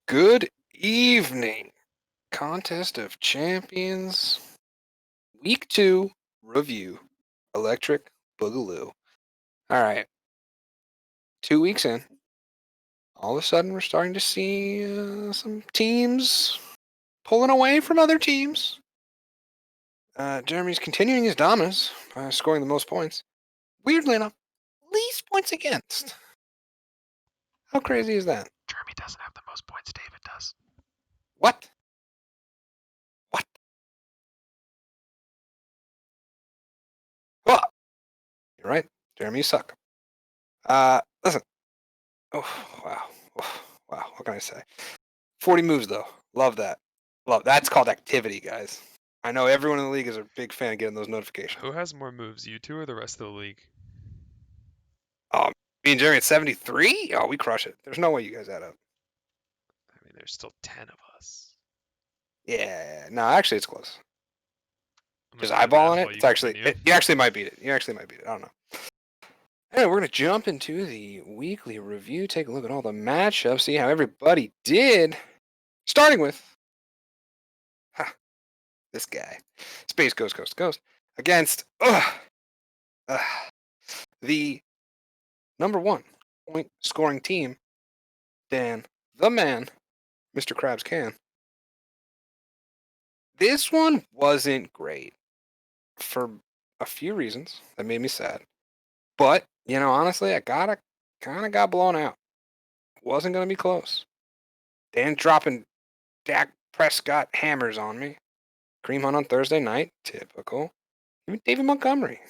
Good evening. Contest of Champions. Week 2 review. Electric Boogaloo. All right. 2 weeks in. All of a sudden, we're starting to see some teams pulling away from other teams. Jeremy's continuing his dominance by scoring the most points. Weirdly enough, least points against. How crazy is that? Jeremy doesn't have the most points. David does. What? Oh, you're right. Jeremy, you suck. Listen. Oh, wow. Oh, wow. What can I say? 40 moves, though. Love that. That's called activity, guys. I know everyone in the league is a big fan of getting those notifications. Who has more moves, you two or the rest of the league? Oh, me and Jeremy at 73? Oh, we crush it. There's no way you guys add up. I mean, there's still 10 of us. Yeah. No, actually, it's close. I'm Just gonna do the math eyeballing it. while you It's actually, continue. you actually might beat it. I don't know. Anyway, we're going to jump into the weekly review, take a look at all the matchups, see how everybody did. Starting with this guy, Space Ghost Coast to Coast, against the number 1 point scoring team, Dan the Man, Mr. Krabs Can. This one wasn't great for a few reasons that made me sad. But, honestly, I kind of got blown out. Wasn't going to be close. Dan dropping Dak Prescott hammers on me. Cream Hunt on Thursday night, typical. Even David Montgomery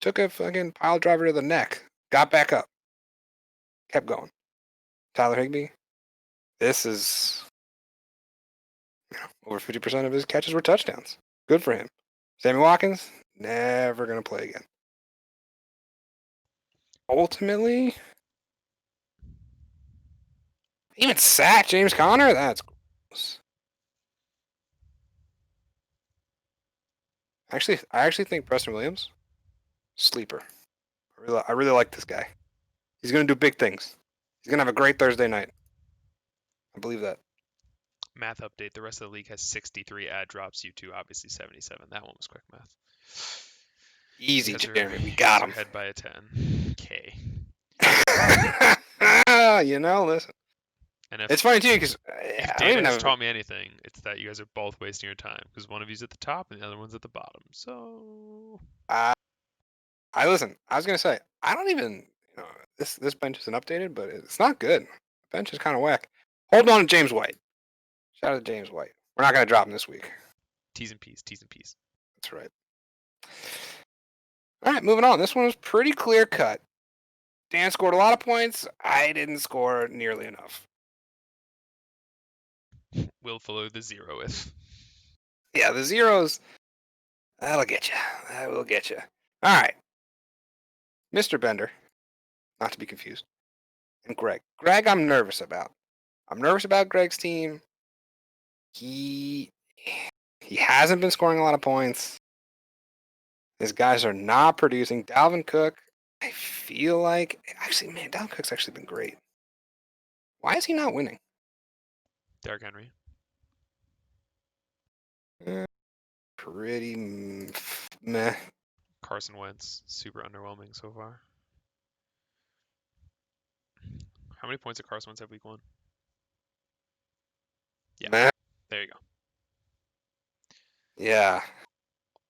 took a fucking pile driver to the neck, got back up, kept going. Tyler Higbee, this is over 50% of his catches were touchdowns. Good for him. Sammy Watkins, never going to play again. Ultimately, even sack James Conner, that's gross. I actually think Preston Williams, sleeper. I really like this guy. He's going to do big things. He's going to have a great Thursday night. I believe that. Math update. The rest of the league has 63 ad drops. You two, obviously 77. That one was quick math. Easy, Jeremy. We got him. Ahead by a 10. K. Listen. And It's funny too because if data has taught me anything, it's that you guys are both wasting your time because one of you's at the top and the other one's at the bottom. So I listen. I was gonna say I don't even. This bench isn't updated, but it's not good. The bench is kind of whack. Hold on to James White. Shout out to James White. We're not gonna drop him this week. T's and P's. T's and P's. That's right. All right, moving on. This one was pretty clear cut. Dan scored a lot of points. I didn't score nearly enough. We'll follow the zero with. Yeah, the zeros. That'll get you. That will get you. All right. Mr. Bender, not to be confused, and Greg. Greg, I'm nervous about. I'm nervous about Greg's team. He hasn't been scoring a lot of points. His guys are not producing. Dalvin Cook, I feel like actually, man, Dalvin Cook's actually been great. Why is he not winning? Derrick Henry. Pretty meh. Carson Wentz, super underwhelming so far. How many points did Carson Wentz have week 1? Yeah. Meh. There you go. Yeah.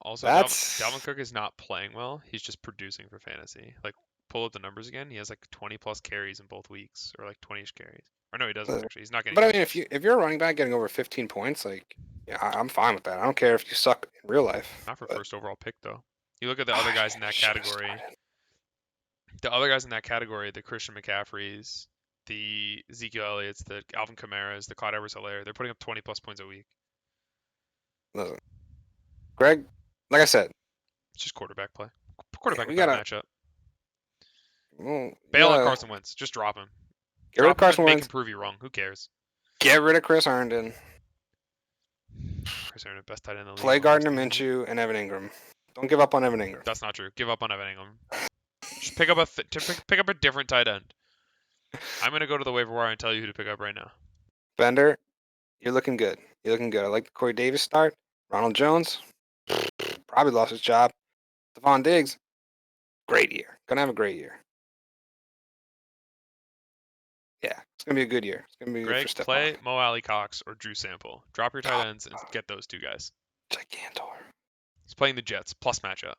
Also, Dalvin Cook is not playing well. He's just producing for fantasy. Like, pull up the numbers again. He has like 20 plus carries in both weeks, or like 20ish carries. Or no, he doesn't actually. He's not getting. But I mean, if you're a running back getting over 15 points, like, yeah, I'm fine with that. I don't care if you suck in real life. Not for first overall pick though. You look at the other guys in that category. The other guys in that category, the Christian McCaffreys, the Ezekiel Elliott's, the Alvin Kamara's, the Clyde Edwards-Helaire, they're putting up 20 plus points a week. Listen, Greg, like I said, it's just quarterback play. Quarterback matchup. Well, Bail on Carson Wentz. Just drop him. Get rid of Carson Wentz. Make him prove you wrong. Who cares? Get rid of Chris Herndon. Chris Herndon, best tight end in the league. Play Gardner Minshew and Evan Ingram. Don't give up on Evan Ingram. That's not true. Give up on Evan Ingram. Just pick up a different tight end. I'm gonna go to the waiver wire and tell you who to pick up right now. Bender, you're looking good. You're looking good. I like the Corey Davis start. Ronald Jones, probably lost his job. Stephon Diggs, great year. Gonna have a great year. Yeah, it's gonna be a good year. It's gonna be good for Greg, Stephon. play Mo Alley Cox or Drew Sample. Drop your tight ends and get those two guys. Gigantor. He's playing the Jets plus matchup.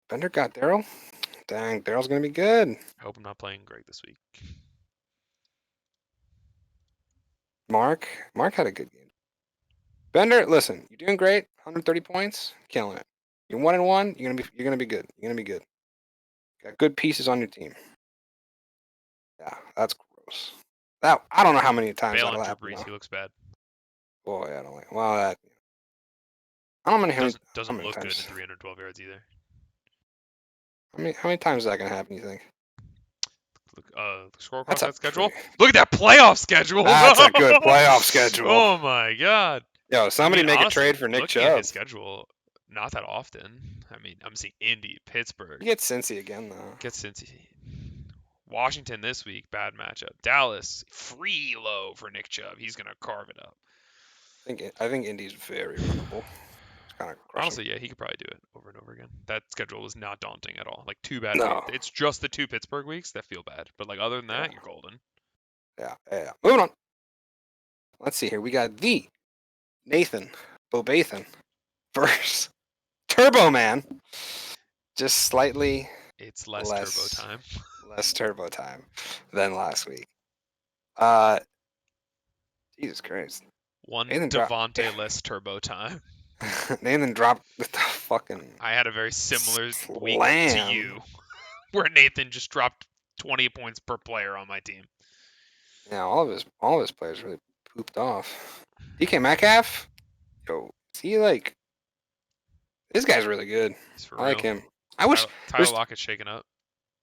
Bender got Daryl. Dang, Daryl's gonna be good. I hope I'm not playing Greg this week. Mark had a good game. Bender, listen, you're doing great. 130 points, killing it. You're 1-1. You're gonna be good. You're gonna be good. Got good pieces on your team. Yeah, that's gross. That I don't know how many times Bail that'll on Drew happen. Brees. He looks bad. Boy, I don't like. Well, that I don't know how Doesn't many look good times. in 312 yards either. How many times is that gonna happen? You think? Look, scroll across That's a that schedule. pretty. Look at that playoff schedule. That's a good playoff schedule. Oh my god. Yo, somebody make honestly, a trade for Nick looking at Chubb. his schedule, not that often. I mean, I'm seeing Indy, Pittsburgh. You get Cincy again though. Get Cincy. Washington this week, bad matchup. Dallas, free low for Nick Chubb. He's gonna carve it up. I think Indy's very runnable. It's kind of crushing. Honestly, yeah, he could probably do it over and over again. That schedule was not daunting at all. Like two bad No. weeks. It's just the two Pittsburgh weeks that feel bad. But like other than that, Yeah. you're golden. Yeah. Moving on. Let's see here. We got the Nathan Bobathan versus Turbo Man. Just slightly It's less turbo time. less turbo time than last week. Jesus Christ. One Nathan Devontae less turbo time. Nathan dropped with the fucking. I had a very similar week slam. to you, where Nathan just dropped 20 points per player on my team. Yeah, all of his players really pooped off. DK Metcalf, yo, is he like? This guy's really good. He's for I like real. him. I wish Tyler there's Lockett's shaken up.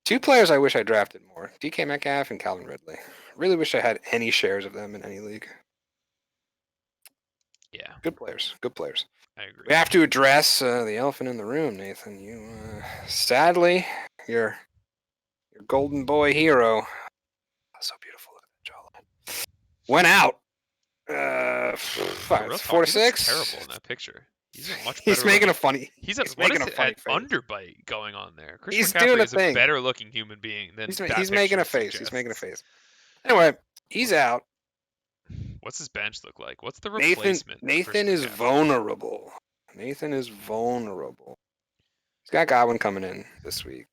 two players I wish I drafted more: DK Metcalf and Calvin Ridley. Really wish I had any shares of them in any league. Yeah, Good players. Good players. I agree. We have to address the elephant in the room, Nathan. You, sadly, your golden boy hero, so beautiful, jawline, went out. Real talk, 4 to he looks 6. terrible in that picture. He's a much better. He's making a funny. He's making what a is funny an face. underbite going on there? Chris He's McCaffrey doing a is thing. a better looking human being than He's making a face. suggests. He's making a face. Anyway, he's out. What's his bench look like? What's the Nathan replacement? Nathan is vulnerable. Nathan is vulnerable. He's got Godwin coming in this week.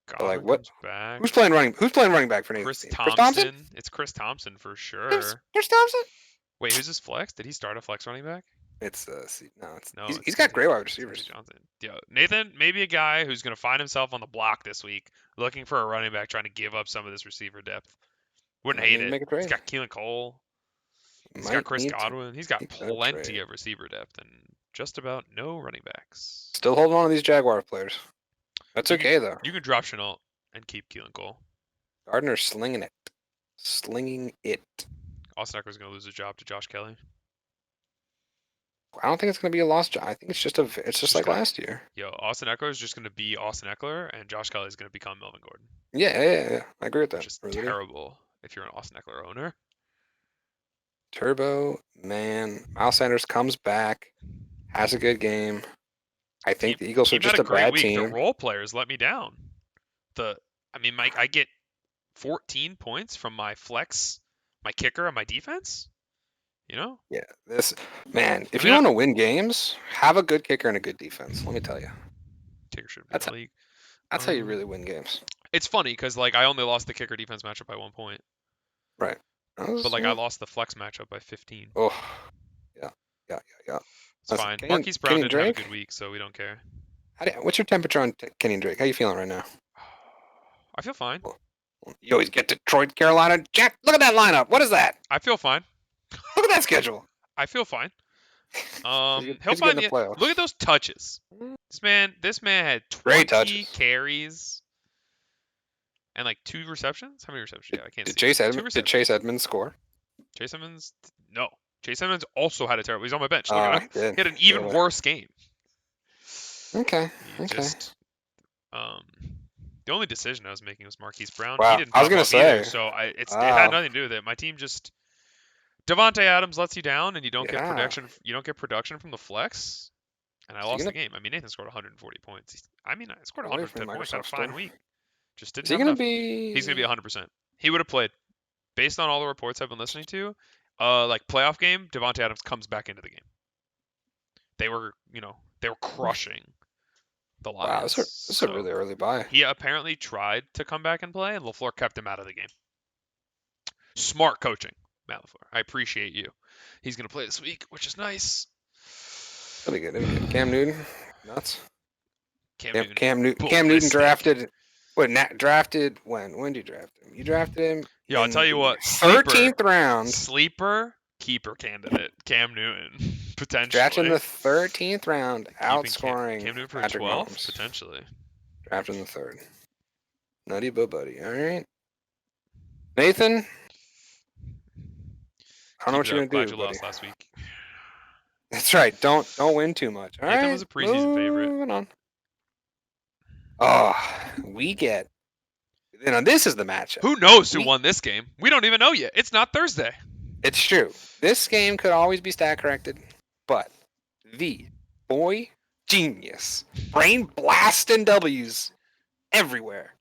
Godwin what? comes back. Who's playing running back for Nathan? Chris Chris Thompson? It's Chris Thompson for sure. Chris Thompson? Wait, who's his flex? Did he start a flex running back? It's No, he's got great wide receivers. Johnson. Yo, Nathan, maybe a guy who's gonna find himself on the block this week, looking for a running back, trying to give up some of this receiver depth. Wouldn't hate it. He's got Keelan Cole. He's got Chris Godwin. He's got plenty of receiver depth and just about no running backs. Still holding on to these Jaguar players. That's okay though. You can drop Chenault and keep Keelan Cole. Gardner's slinging it. Austin Eckler's gonna lose his job to Josh Kelly. I don't think it's gonna be a lost job. I think it's just like last year. Yo, Austin Eckler is just gonna be Austin Eckler, and Josh Kelly is gonna become Melvin Gordon. Yeah. I agree with that. Which is terrible if you're an Austin Eckler owner. Turbo man, Miles Sanders comes back, has a good game. I think the Eagles are just a bad team. The role players let me down. Mike, I get 14 points from my flex, my kicker, and my defense. You know? Yeah, if you want to win games, have a good kicker and a good defense. Let me tell you. Kicker should be in the league. That's how you really win games. It's funny because I only lost the kicker defense matchup by 1 point. Right. But I lost the flex matchup by 15. Oh, yeah. It's fine. Marquise Brown didn't have a good week, so we don't care. What's your temperature on Kenny and Drake? How you feeling right now? I feel fine. You always get Detroit, Carolina. Jack, look at that lineup. What is that? I feel fine. Look at that schedule. I feel fine. He'll find the playoffs. Look at those touches. This man had 20 carries and 2 receptions. How many receptions? I can't see. Did Chase Edmonds score? Chase Edmonds? No. Chase Edmonds also had a terrible. He's on my bench. Look at him. He had an even worse game. Okay. Just, The only decision I was making was Marquise Brown. He Wow. didn't I was pop gonna up either, say. so it had Wow. nothing to do with it. My team just Devontae Adams lets you down, and you don't get Yeah. production. You don't get production from the flex, and I Is he lost the gonna game. I mean, Nathan scored 140 points. I scored away from 110 the points. Had a Microsoft fine store? week. Just Is didn't he have gonna enough. He's gonna be be? 100%. He would have played based on all the reports I've been listening to. Like playoff game, Devontae Adams comes back into the game. They were crushing the Wow. Lions. This is a So really early buy. he apparently tried to come back and play, and LaFleur kept him out of the game. Smart coaching, Matt LaFleur. I appreciate you. He's gonna play this week, which is nice. It'll be good. It'll be good. Cam Newton, nuts. Cam Cam, Newton, Cam Newton. Cam Newton ballistic. drafted. What? Drafted when? When did you draft him? You drafted him Yeah, I'll tell in you the what. 13th round. Sleeper, keeper candidate, Cam Newton, Drafted in the potentially. 13th round, Keeping outscoring Cam Newton for Patrick 12th, Mahomes. potentially. Drafted in the third. Nutty but buddy. All right. Nathan, I don't know Keep what it you're up. gonna Glad do, you buddy. lost last week. That's right. Don't win too much. All Nathan was right. a preseason favorite. Moving on. Oh, we get. This is the matchup. Who knows who We. won this game? We don't even know yet. It's not Thursday. It's true. This game could always be stat corrected, but the boy genius, brain blasting W's everywhere.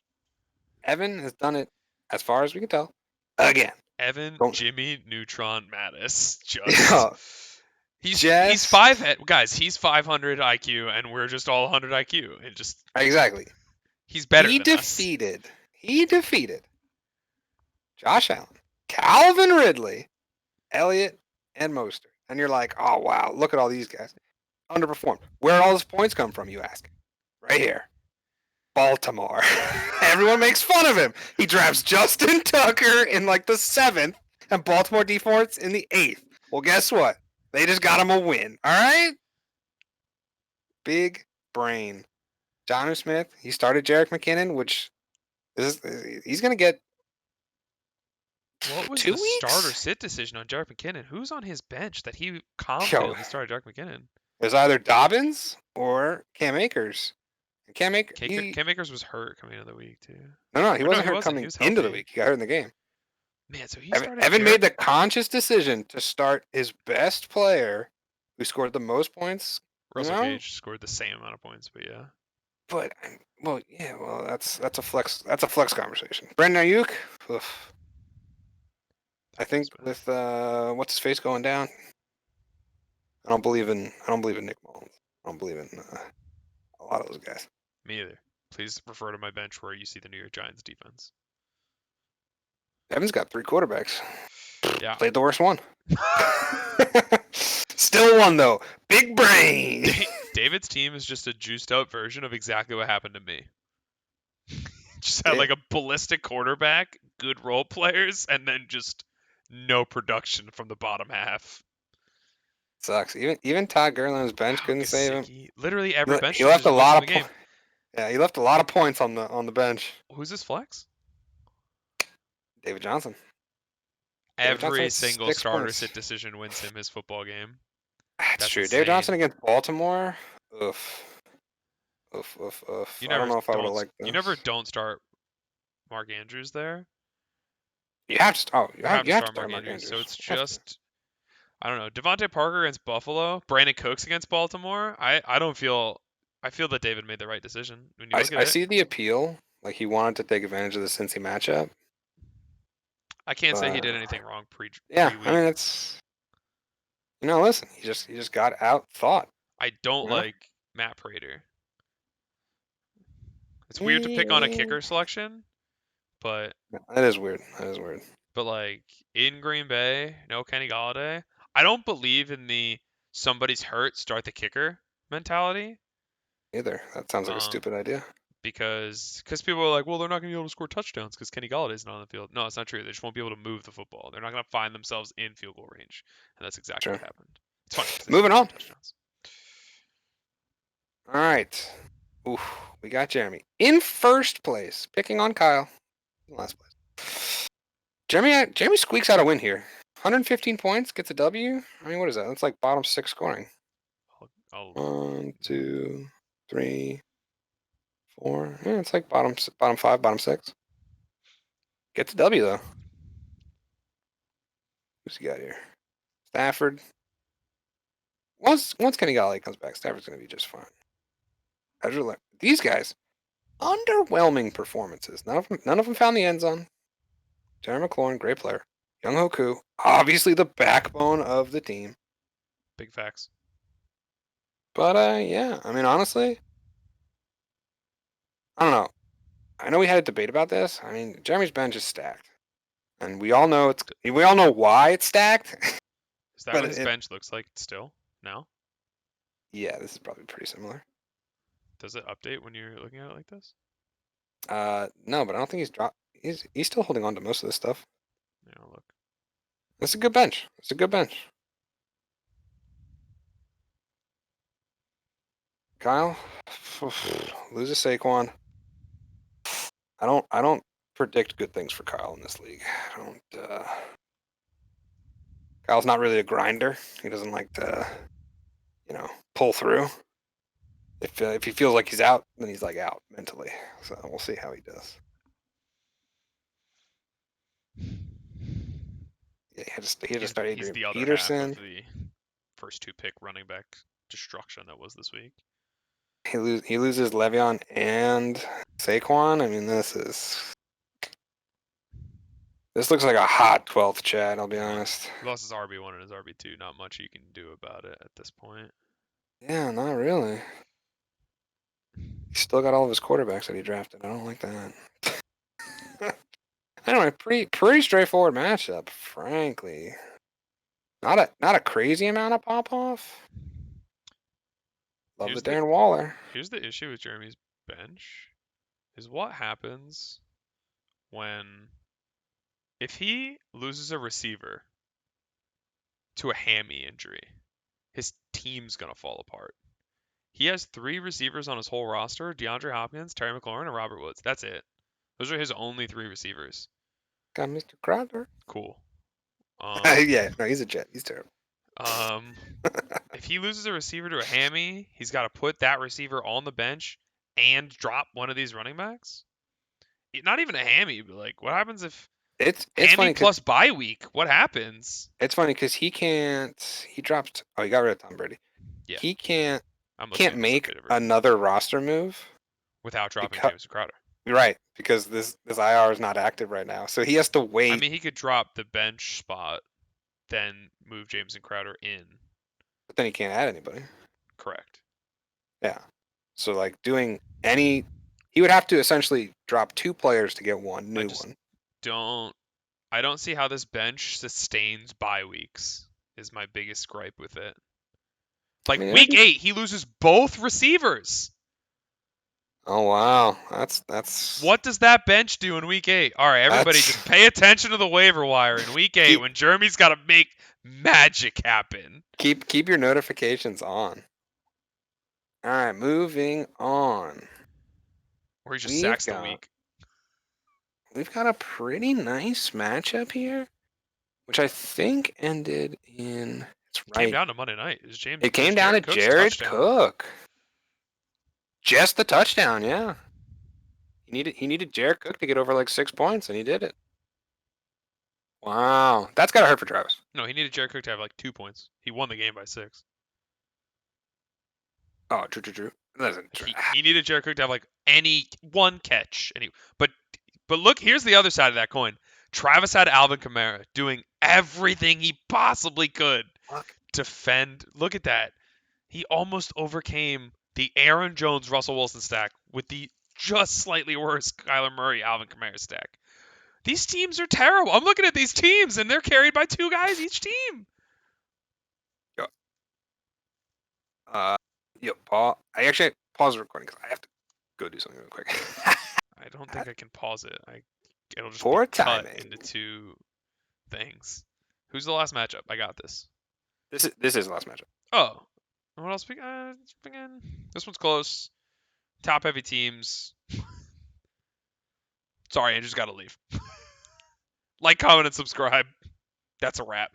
Evan has done it, as far as we can tell, again. Evan, Don't. Jimmy, Neutron, Mattis. Yeah, He's just guys. He's 500 IQ, and we're just all 100 IQ. And just exactly. he's better than us. He defeated Josh Allen, Calvin Ridley, Elliott, and Mostert. And you're like, oh wow, look at all these guys. Underperformed. Where did all those points come from, you ask? Right here. Baltimore. Everyone makes fun of him. He drafts Justin Tucker in like the 7th and Baltimore defense in the 8th. Well, guess what? They just got him a win. All right? Big brain. Jonnu Smith, he started Jerick McKinnon, which he's going to get What was 2 the weeks? starter sit decision on Jerick McKinnon? Who's on his bench that he Yo, confidently started Jerick McKinnon? there's either Dobbins or Cam Akers. And Cam Akers, Cam Akers was hurt coming into the week too. no, he Or wasn't he hurt wasn't. He coming was into the healthy. week. He got hurt in the game. Man, so he started Evan Jerick. made the conscious decision to start his best player, who scored the most points. Russell Gage scored the same amount of points, but yeah. But that's a flex. That's a flex conversation. Brandon Ayuk, oof. I think with what's his face going down, I don't believe in Nick Mullins. I don't believe in a lot of those guys. Me either. Please refer to my bench where you see the New York Giants defense. Evan's got 3 quarterbacks. Yeah. Played the worst one. Still won though. Big brain. David's team is just a juiced up version of exactly what happened to me. Just had like a ballistic quarterback, good role players, and then just no production from the bottom half. Sucks. Even Todd Gurley's bench couldn't save him. Literally every bench He left a lot of game. Yeah, he left a lot of points on the bench. Who's his flex? David Johnson. Every single starter sit decision wins him his football game. That's true. Insane. David Johnson against Baltimore. Oof. I don't know if I would have liked this. You never don't start Mark Andrews there. You have to. You have to start Mark Andrews. So it's just, I don't know. Devontae Parker against Buffalo. Brandon Cooks against Baltimore. I don't feel. I feel that David made the right decision. When you look at I see the appeal. Like he wanted to take advantage of the Cincy matchup. I can't say he did anything wrong pre-week. Yeah, I mean it's. Listen, he just got out thought. I don't like Matt Prater. It's weird to pick on a kicker selection, but that is weird. But like in Green Bay, no Kenny Golladay. I don't believe in the somebody's hurt, start the kicker mentality. Either. That sounds like a stupid idea. Because people are like, well, they're not going to be able to score touchdowns because Kenny Galladay's not on the field. No, it's not true. They just won't be able to move the football. They're not going to find themselves in field goal range, and that's exactly what happened. It's fine. Moving on. All right. Oof, we got Jeremy in first place, picking on Kyle in last place. Jeremy squeaks out a win here. 115 points, gets a W. I mean, what is that? That's like bottom 6 scoring. 1, 2, 3, 4. Yeah, it's like bottom 5, bottom 6. Get the W though. Who's he got here? Stafford. Once Kenny Galladay comes back, Stafford's gonna be just fine. These guys, underwhelming performances. None of them found the end zone. Terry McLaurin, great player. Young Hoku, obviously the backbone of the team. Big facts. But yeah, I mean, honestly, I don't know. I know we had a debate about this. I mean, Jeremy's bench is stacked, and we all know why it's stacked. Is that but what his bench looks like still now? Yeah, this is probably pretty similar. Does it update when you're looking at it like this? No, but I don't think he's dropped. He's still holding on to most of this stuff. Yeah, I'll look. It's a good bench. It's a good bench. Kyle, loses Saquon. I don't predict good things for Kyle in this league. I don't. Kyle's not really a grinder. He doesn't like to, pull through. If he feels like he's out, then he's like out mentally. So we'll see how he does. Yeah, he had to start He's Adrian the other half Peterson. of the first 2 pick running back destruction that was this week. He loses Le'Veon and Saquon. I mean, this looks like a hot 12th Chad, I'll be honest. He lost his RB1 and his RB2. Not much you can do about it at this point. Yeah, not really. He's still got all of his quarterbacks that he drafted. I don't like that. Anyway, pretty straightforward matchup, frankly. Not a crazy amount of pop off. Love the Darren Waller. Here's the issue with Jeremy's bench is what happens if he loses a receiver to a hammy injury, his team's gonna fall apart. He has 3 receivers on his whole roster: DeAndre Hopkins, Terry McLaurin, and Robert Woods. That's it. Those are his only 3 receivers. Got Mr. Crowder. Cool. Yeah, no, he's a Jet. He's terrible. If he loses a receiver to a hammy, he's got to put that receiver on the bench and drop one of these running backs. Not even a hammy, but like, what happens if it's hammy funny plus bye week? What happens? It's funny because he can't. He dropped. Oh, he got rid of Tom Brady. Yeah. He can't Make make another roster move without dropping James Crowder. Right, because this IR is not active right now, so he has to wait. I mean, he could drop the bench spot, then move James and Crowder in. But then he can't add anybody. Correct. Yeah. So like he would have to essentially drop 2 players to get one new one. I don't see how this bench sustains bye weeks. Is my biggest gripe with it. Like week 8, he loses both receivers. Oh wow, that's. What does that bench do in week 8? All right, everybody, just pay attention to the waiver wire in week 8 when Jeremy's got to make magic happen. Keep your notifications on. All right, moving on. Or he just sacks the week. We've got a pretty nice matchup here, which I think ended in. Came down to Monday night. It came down to Jared Cook. Just the touchdown, yeah. He needed Jared Cook to get over like 6 points, and he did it. Wow, that's gotta hurt for Travis. No, he needed Jared Cook to have like 2 points. He won the game by 6. Oh, true. He needed Jared Cook to have like any one catch. But look, here's the other side of that coin. Travis had Alvin Kamara doing everything he possibly could defend. Look at that. He almost overcame the Aaron Jones, Russell Wilson stack with the just slightly worse Kyler Murray, Alvin Kamara stack. These teams are terrible. I'm looking at these teams, and they're carried by 2 guys each team. Paul. I actually pause the recording because I have to go do something real quick. I don't think I can pause it. It'll just Poor be cut timing. into 2 things. Who's the last matchup? I got this. This is the last matchup. Oh, what else? This one's close. Top heavy teams. Sorry, I just gotta leave. Like, comment, and subscribe. That's a wrap.